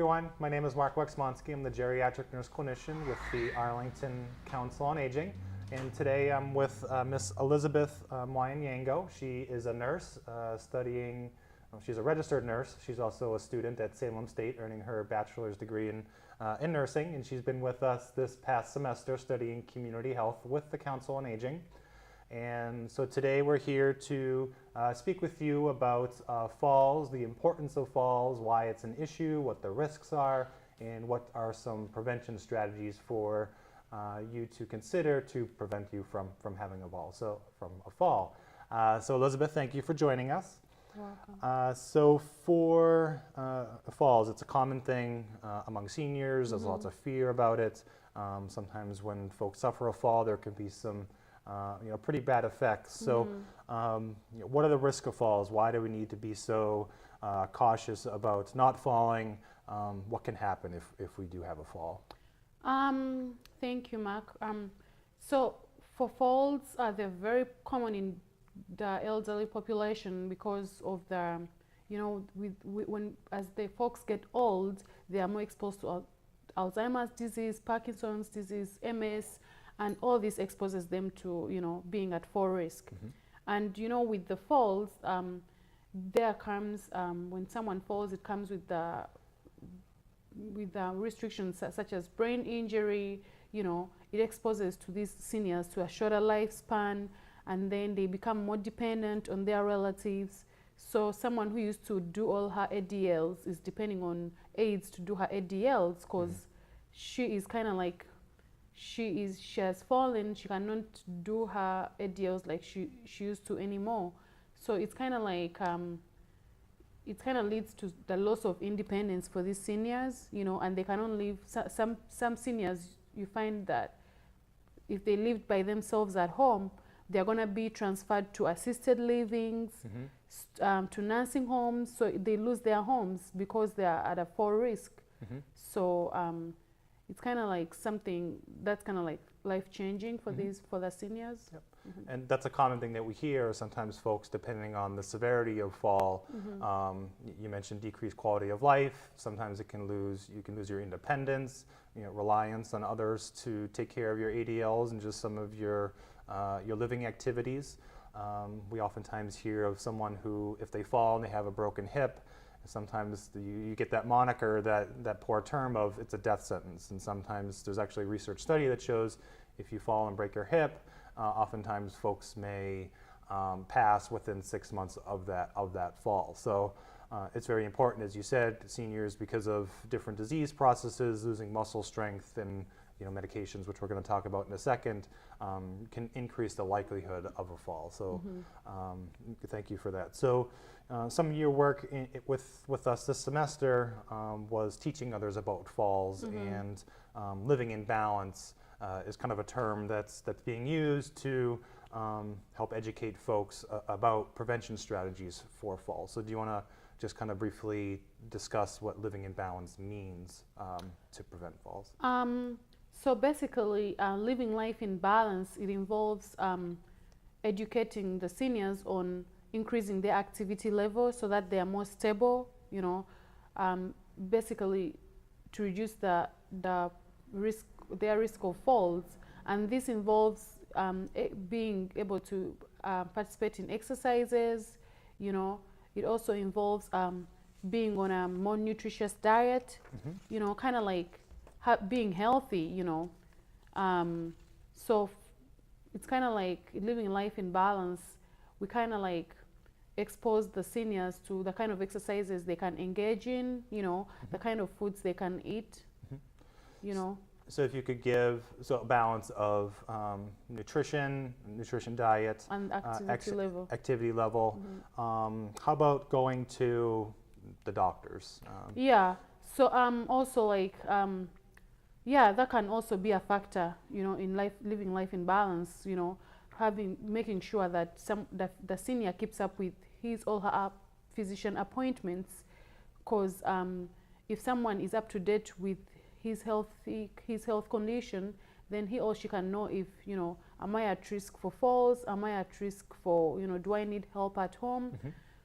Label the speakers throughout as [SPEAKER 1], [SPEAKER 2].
[SPEAKER 1] everyone. My name is Mark Wexmonski. I'm the geriatric nurse clinician with the Arlington Council on Aging. And today I'm with Miss Elizabeth Mwayanyango. She is a nurse studying, she's a registered nurse. She's also a student at Salem State earning her bachelor's degree in nursing. And she's been with us this past semester studying community health with the Council on Aging. And so today we're here to speak with you about falls, the importance of falls, why it's an issue, what the risks are, and what are some prevention strategies for you to consider to prevent you from having a fall. So Elizabeth, thank you for joining us.
[SPEAKER 2] You're welcome.
[SPEAKER 1] So for falls, it's a common thing among seniors. There's lots of fear about it. Sometimes when folks suffer a fall, there can be some pretty bad effects. So what are the risks of falls? Why do we need to be so cautious about not falling? What can happen if we do have a fall?
[SPEAKER 2] Thank you, Mark. So for falls, they're very common in the elderly population because of the, when as the folks get old, they are more exposed to Alzheimer's disease, Parkinson's disease, MS, and all this exposes them to, being at full risk. And, with the falls, there comes, when someone falls, it comes with the restrictions such as brain injury. It exposes to these seniors to a shorter lifespan, and then they become more dependent on their relatives. So someone who used to do all her ADLs is depending on aides to do her ADLs because she is kind of like, she has fallen, she cannot do her ADLs like she used to anymore. So it's kind of like, it kind of leads to the loss of independence for these seniors, and they cannot live. Some seniors, you find that if they lived by themselves at home, they're going to be transferred to assisted livings, to nursing homes, so they lose their homes because they are at a full risk. So it's kind of like something that's kind of like life-changing for the seniors.
[SPEAKER 1] Yep. And that's a common thing that we hear. Sometimes folks, depending on the severity of fall, you mentioned decreased quality of life. Sometimes you can lose your independence, reliance on others to take care of your ADLs and just some of your living activities. We oftentimes hear of someone who, if they fall and they have a broken hip, sometimes you get that moniker, that poor term of it's a death sentence. And sometimes there's actually a research study that shows if you fall and break your hip, oftentimes folks may pass within 6 months of that fall. So it's very important, as you said, seniors, because of different disease processes, losing muscle strength and medications, which we're going to talk about in a second, can increase the likelihood of a fall. So thank you for that. So some of your work with us this semester was teaching others about falls, and living in balance is kind of a term that's being used to help educate folks about prevention strategies for falls. So do you want to just kind of briefly discuss what living in balance means to prevent falls?
[SPEAKER 2] So basically, living life in balance, it involves educating the seniors on increasing their activity level so that they are more stable, basically to reduce their risk of falls. And this involves being able to participate in exercises. It also involves being on a more nutritious diet, kind of like being healthy, so it's kind of like living life in balance. We kind of like expose the seniors to the kind of exercises they can engage in, the kind of foods they can eat,
[SPEAKER 1] So if you could give a balance of nutrition diet,
[SPEAKER 2] and activity level.
[SPEAKER 1] How about going to the doctors?
[SPEAKER 2] Yeah. So also like that can also be a factor, in living life in balance. Making sure that the senior keeps up with his or her physician appointments, because if someone is up to date with his health condition, then he or she can know if, am I at risk for falls? Am I at risk for, do I need help at home?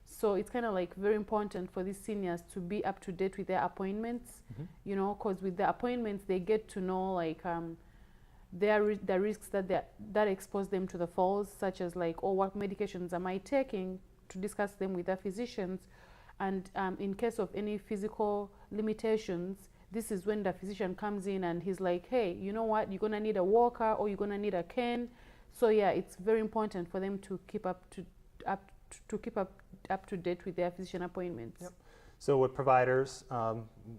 [SPEAKER 2] So it's kind of like very important for these seniors to be up to date with their appointments, you know, because with the appointments they get to know like the risks that expose them to the falls, such as like, oh, what medications am I taking, to discuss them with their physicians. And in case of any physical limitations, this is when the physician comes in and he's like, hey, you know what, you're gonna need a walker or you're gonna need a cane. So yeah, it's very important for them to keep up to date with their physician appointments.
[SPEAKER 1] Yep. So with providers,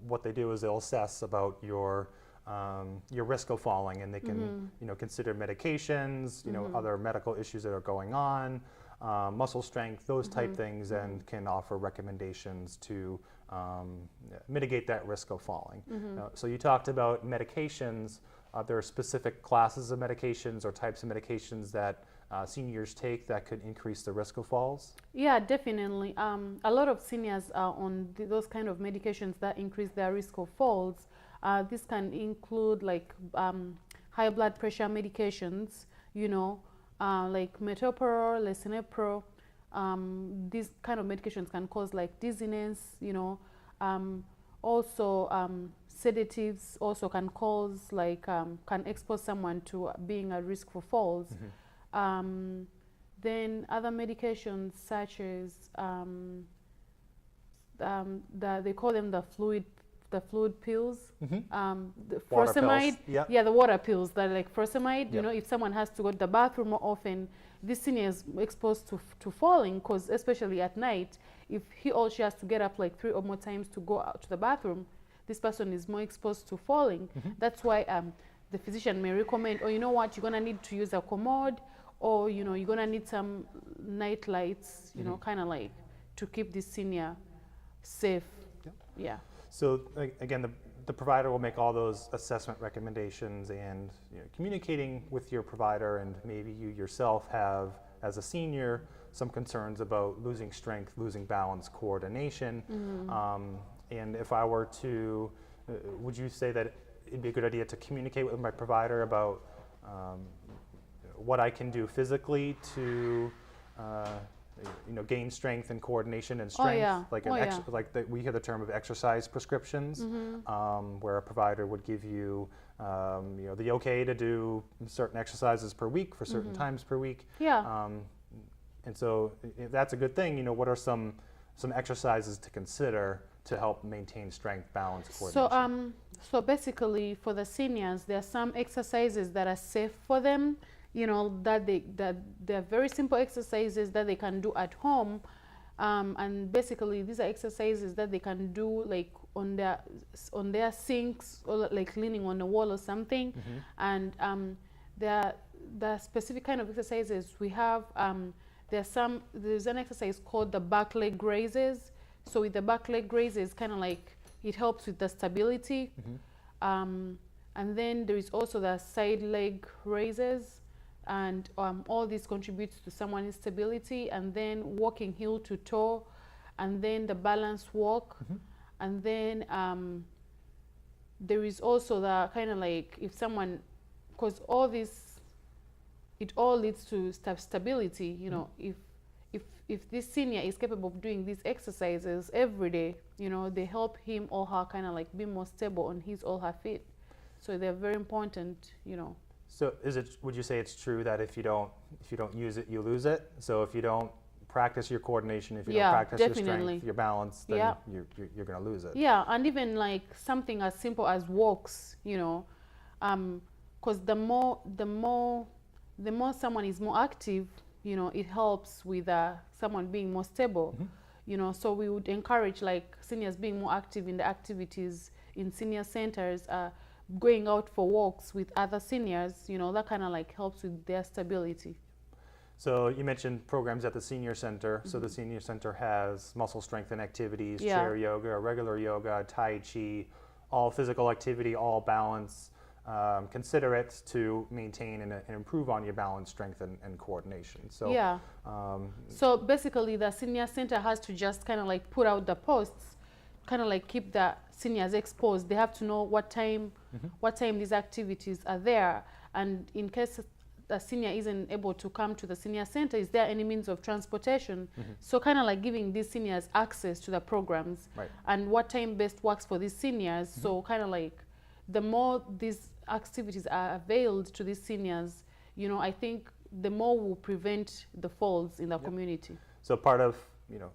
[SPEAKER 1] what they do is they'll assess about your risk of falling, and they can you know, consider medications, you know, other medical issues that are going on, muscle strength, those type things, and can offer recommendations to mitigate that risk of falling. So you talked about medications. There are specific classes of medications or types of medications that seniors take that could increase the risk of falls?
[SPEAKER 2] Yeah, definitely. A lot of seniors are on those kind of medications that increase their risk of falls. This can include like high blood pressure medications, you know, like metoprolol, lisinopril. These kind of medications can cause like dizziness, you know. Also, sedatives also can cause like can expose someone to being at risk for falls. Then other medications such as they call them the fluid pills, the furosemide, yeah, the water pills that are like furosemide. You know, if someone has to go to the bathroom more often, this senior is exposed to falling, because especially at night, if he or she has to get up like 3 or more times to go out to the bathroom, this person is more exposed to falling. That's why the physician may recommend, oh, you know what, you're gonna need to use a commode, or you know, you're gonna need some night lights, you know, kind of like to keep this senior safe. Yeah.
[SPEAKER 1] So again, the provider will make all those assessment recommendations, and you know, communicating with your provider, and maybe you yourself have, as a senior, some concerns about losing strength, losing balance, coordination. And if I were to, would you say that it'd be a good idea to communicate with my provider about what I can do physically to you know, gain strength and coordination and strength, like we hear the term of exercise prescriptions, where a provider would give you, you know, the okay to do certain exercises per week for certain times per week. And so if that's a good thing, you know, what are some exercises to consider to help maintain strength, balance, coordination?
[SPEAKER 2] So basically for the seniors, there are some exercises that are safe for them, you know, that they're very simple exercises that they can do at home, and basically these are exercises that they can do like on their sinks, or like leaning on the wall or something. And the specific kind of exercises we have, there's an exercise called the back leg raises. So with the back leg raises, kind of like it helps with the stability. And then there is also the side leg raises, and all this contributes to someone's stability. And then walking heel to toe, and then the balance walk. And then there is also the kind of like, if someone, because all this, it all leads to stability, you know. If this senior is capable of doing these exercises every day, you know, they help him or her kind of like be more stable on his or her feet. So they're very important, you know.
[SPEAKER 1] So would you say it's true that if you don't use it, you lose it? So if you don't practice your coordination, if you don't practice your strength, your balance, then you're going to lose it.
[SPEAKER 2] Yeah, and even like something as simple as walks, you know, because the more someone is more active, you know, it helps with someone being more stable, you know. So we would encourage like seniors being more active in the activities in senior centers, going out for walks with other seniors, you know, that kind of like helps with their stability.
[SPEAKER 1] So you mentioned programs at the senior center. So the senior center has muscle strengthening activities, chair yoga, regular yoga, tai chi, all physical activity, all balance. Consider it to maintain and improve on your balance, strength, and coordination. So so basically the senior center has to just kind of like put out the posts, kind of like keep the seniors exposed. They have to know what time these activities are there, and in case
[SPEAKER 2] a senior isn't able to come to the senior center, is there any means of transportation? So kind of like giving these seniors access to the programs,
[SPEAKER 1] Right.
[SPEAKER 2] and what time best works for these seniors. So kind of like the more these activities are availed to these seniors, you know, I think the more will prevent the falls in the community.
[SPEAKER 1] So part of, you know,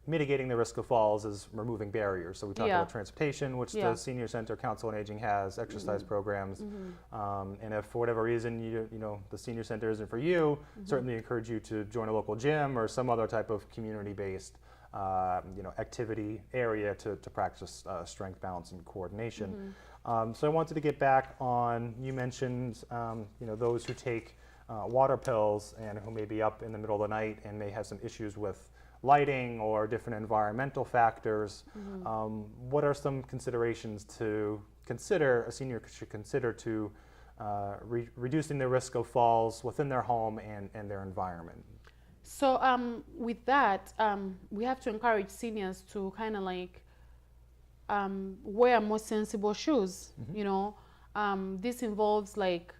[SPEAKER 1] mitigating the risk of falls is removing barriers. So we talked about transportation, which the Senior Center Council on Aging has, exercise programs. And if for whatever reason, you know, the Senior Center isn't for you, certainly encourage you to join a local gym or some other type of community-based you know, activity area to practice strength, balance, and coordination. So I wanted to get back on, you mentioned, you know, those who take water pills and who may be up in the middle of the night and may have some issues with lighting or different environmental factors. What are some considerations to consider, a senior should consider to reducing the risk of falls within their home and their environment?
[SPEAKER 2] So with that, we have to encourage seniors to kind of like wear more sensible shoes. You know, this involves like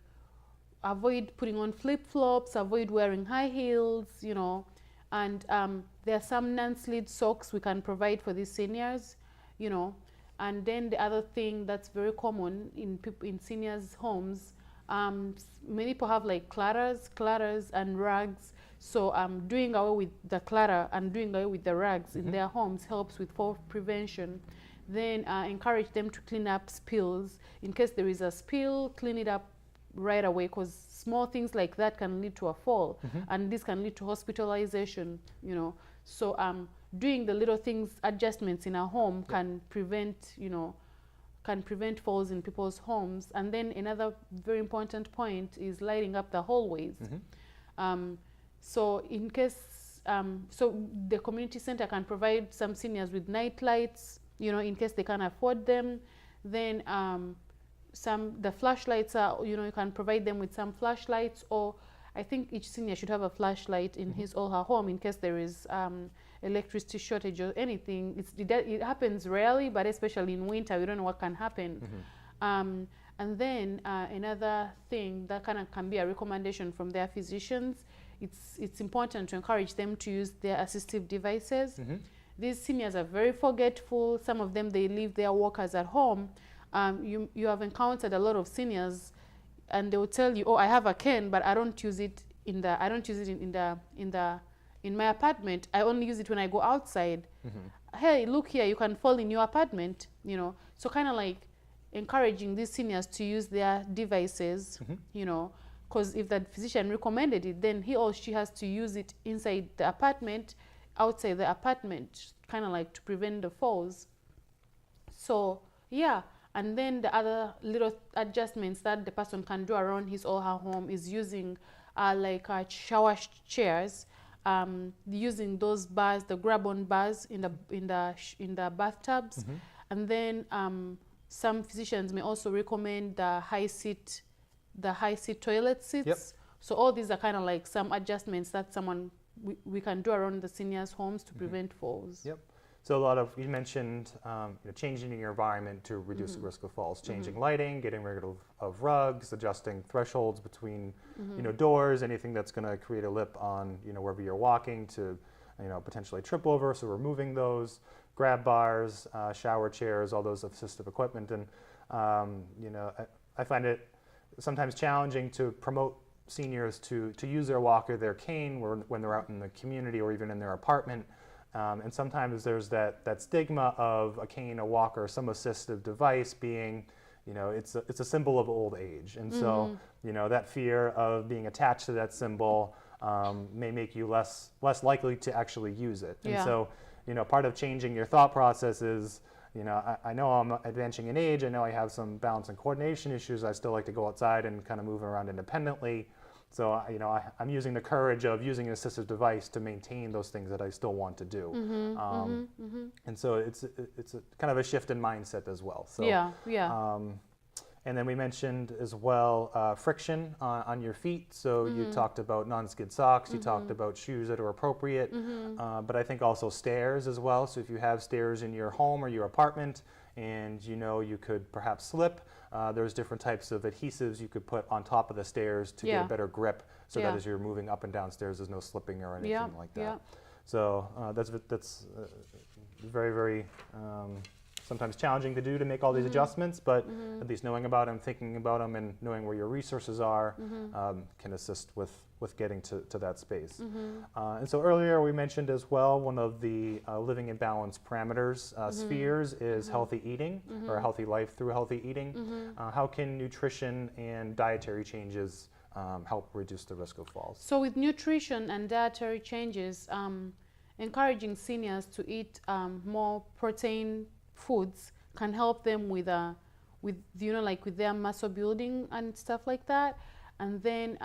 [SPEAKER 2] avoid putting on flip-flops, avoid wearing high heels, you know, and there are some non-slid socks we can provide for these seniors, you know. And then the other thing that's very common in seniors' homes, many people have like clutters and rags. So doing away with the clutter and doing away with the rags in their homes helps with fall prevention. Then encourage them to clean up spills. In case there is a spill, clean it up right away, because small things like that can lead to a fall, and this can lead to hospitalization, you know. So doing the little things, adjustments in our home can prevent, you know, can prevent falls in people's homes. And then another very important point is lighting up the hallways. So in case, so the community center can provide some seniors with night lights, you know, in case they can't afford them. Then the flashlights are, you know, you can provide them with some flashlights, or I think each senior should have a flashlight in his or her home in case there is electricity shortage or anything. It happens rarely, but especially in winter, we don't know what can happen. And then another thing that kind of can be a recommendation from their physicians, it's important to encourage them to use their assistive devices. These seniors are very forgetful. Some of them, they leave their walkers at home. You have encountered a lot of seniors, and they will tell you, "Oh, I have a cane, but I don't use it in my apartment. I only use it when I go outside." Hey, look here, you can fall in your apartment, you know. So kind of like encouraging these seniors to use their devices, you know, because if the physician recommended it, then he or she has to use it inside the apartment, outside the apartment, kind of like to prevent the falls. So yeah. And then the other little adjustments that the person can do around his or her home is using like shower chairs, using those bars, the grab-on bars in the bathtubs. And then some physicians may also recommend the high seat toilet seats. So all these are kind of like some adjustments that we can do around the seniors' homes to prevent falls.
[SPEAKER 1] So a lot of, you mentioned you know, changing your environment to reduce the risk of falls, changing lighting, getting rid of rugs, adjusting thresholds between you know, doors, anything that's going to create a lip on, you know, wherever you're walking to, you know, potentially trip over. So removing those, grab bars, shower chairs, all those assistive equipment. And you know, I find it sometimes challenging to promote seniors to use their walker, their cane, when they're out in the community or even in their apartment. And sometimes there's that stigma of a cane, a walker, some assistive device being, you know, it's a symbol of old age. And so, you know, that fear of being attached to that symbol may make you less likely to actually use it. And so, you know, part of changing your thought process is, you know, I know I'm advancing in age. I know I have some balance and coordination issues. I still like to go outside and kind of move around independently. So, you know, I'm using the courage of using an assistive device to maintain those things that I still want to do. And so it's a kind of a shift in mindset as well. So, and then we mentioned as well friction on your feet. So you talked about non-skid socks. You talked about shoes that are appropriate. But I think also stairs as well. So if you have stairs in your home or your apartment, and you know you could perhaps slip, There's different types of adhesives you could put on top of the stairs to get a better grip, so that as you're moving up and down stairs, there's no slipping or anything like that. So that's very, very sometimes challenging to do, to make all these adjustments, but at least knowing about them, thinking about them, and knowing where your resources are can assist with getting to that space. And so earlier we mentioned as well, one of the living in balance parameters, spheres, is healthy eating, or a healthy life through healthy eating. How can nutrition and dietary changes help reduce the risk of falls?
[SPEAKER 2] So with nutrition and dietary changes, encouraging seniors to eat more protein foods can help them with like with their muscle building and stuff like that. And then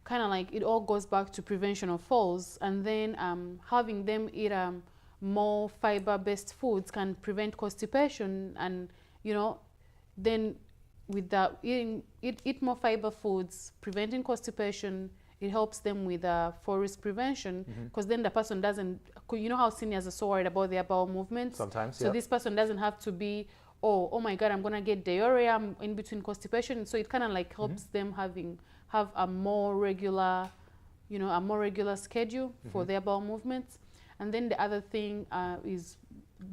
[SPEAKER 2] kind of like it all goes back to prevention of falls. And then having them eat more fiber-based foods can prevent constipation. And then with that, eat more fiber foods, preventing constipation. It helps them with fall risk prevention, because then the person doesn't, how seniors are so worried about their bowel movements.
[SPEAKER 1] Sometimes,
[SPEAKER 2] so this person doesn't have to be, oh my God, I'm gonna get diarrhea, I'm in between constipation. So it kind of like helps them have a more regular, schedule for their bowel movements. And then the other thing is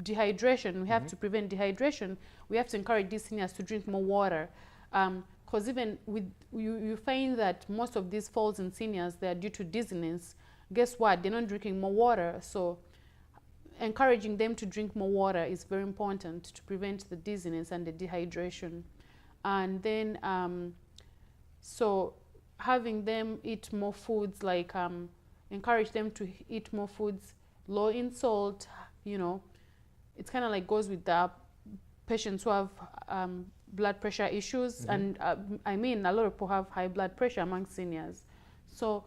[SPEAKER 2] dehydration. We have to prevent dehydration. We have to encourage these seniors to drink more water. Because even with you find that most of these falls in seniors, they are due to dizziness. Guess what? They're not drinking more water. So encouraging them to drink more water is very important to prevent the dizziness and the dehydration. And then so having them eat more foods, like encourage them to eat more foods low in salt. It's kind of like goes with the patients who have blood pressure issues, and I mean, a lot of people have high blood pressure among seniors. So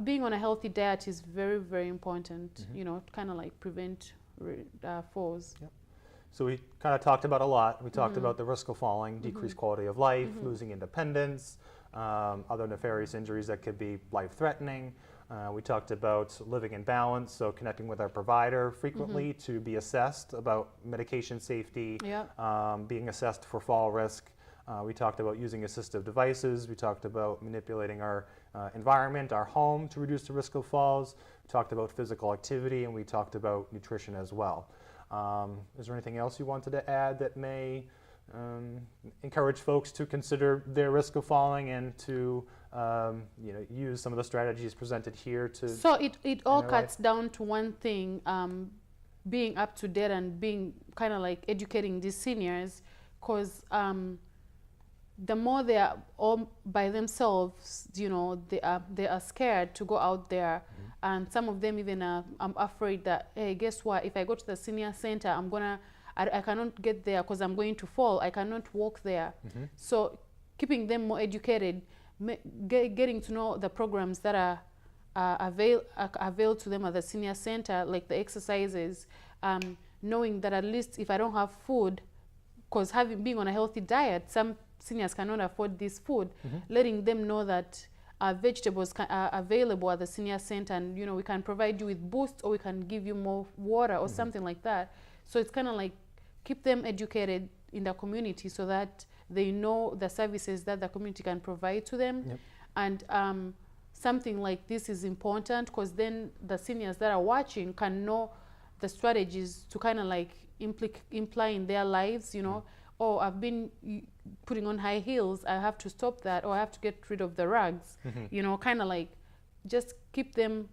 [SPEAKER 2] being on a healthy diet is very, very important, to kind of like prevent falls. Yep.
[SPEAKER 1] So we kind of talked about a lot. We talked about the risk of falling, decreased quality of life, losing independence, other nefarious injuries that could be life-threatening. We talked about living in balance, so connecting with our provider frequently to be assessed about medication safety, being assessed for fall risk. We talked about using assistive devices. We talked about manipulating our environment, our home, to reduce the risk of falls. We talked about physical activity, and we talked about nutrition as well. Is there anything else you wanted to add that may encourage folks to consider their risk of falling and to use some of the strategies presented here to?
[SPEAKER 2] So it all cuts down to one thing, being up to date and being kind of like educating these seniors, because the more they are all by themselves, they are scared to go out there. And some of them even I'm afraid that, hey, guess what? If I go to the senior center, I cannot get there because I'm going to fall. I cannot walk there. So keeping them more educated, getting to know the programs that are available to them at the senior center, like the exercises, knowing that at least if I don't have food, because being on a healthy diet, some seniors cannot afford this food, letting them know that vegetables are available at the senior center, and we can provide you with boost, or we can give you more water or something like that. So it's kind of like keep them educated in the community so that they know the services that the community can provide to them. And something like this is important, because then the seniors that are watching can know the strategies to kind of like imply in their lives, oh, I've been putting on high heels, I have to stop that, or I have to get rid of the rugs. Kind of like just keep them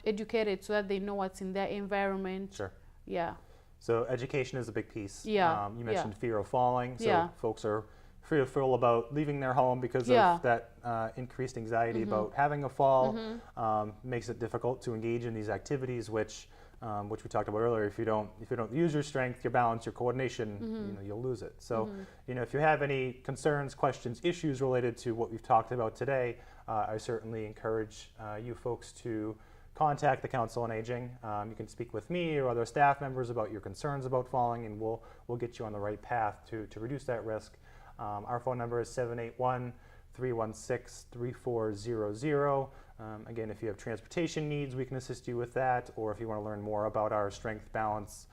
[SPEAKER 2] educated so that they know what's in their environment.
[SPEAKER 1] Sure.
[SPEAKER 2] Yeah.
[SPEAKER 1] So education is a big piece.
[SPEAKER 2] Yeah.
[SPEAKER 1] You mentioned fear of falling. So folks are fearful about leaving their home because of that increased anxiety about having a fall. Makes it difficult to engage in these activities, which we talked about earlier. If you don't use your strength, your balance, your coordination, you'll lose it. So, if you have any concerns, questions, issues related to what we've talked about today, I certainly encourage you folks to contact the Council on Aging. You can speak with me or other staff members about your concerns about falling, and we'll get you on the right path to reduce that risk. Our phone number is 781-316-3400. Again, if you have transportation needs, we can assist you with that, or if you want to learn more about our strength, balance,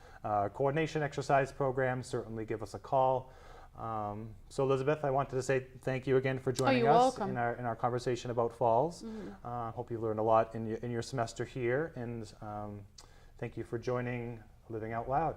[SPEAKER 1] coordination exercise program, certainly give us a call. So Elizabeth, I wanted to say thank you again for joining
[SPEAKER 2] you're
[SPEAKER 1] us
[SPEAKER 2] welcome.
[SPEAKER 1] in our conversation about falls. Hope you learned a lot in your semester here, and thank you for joining Living Out Loud.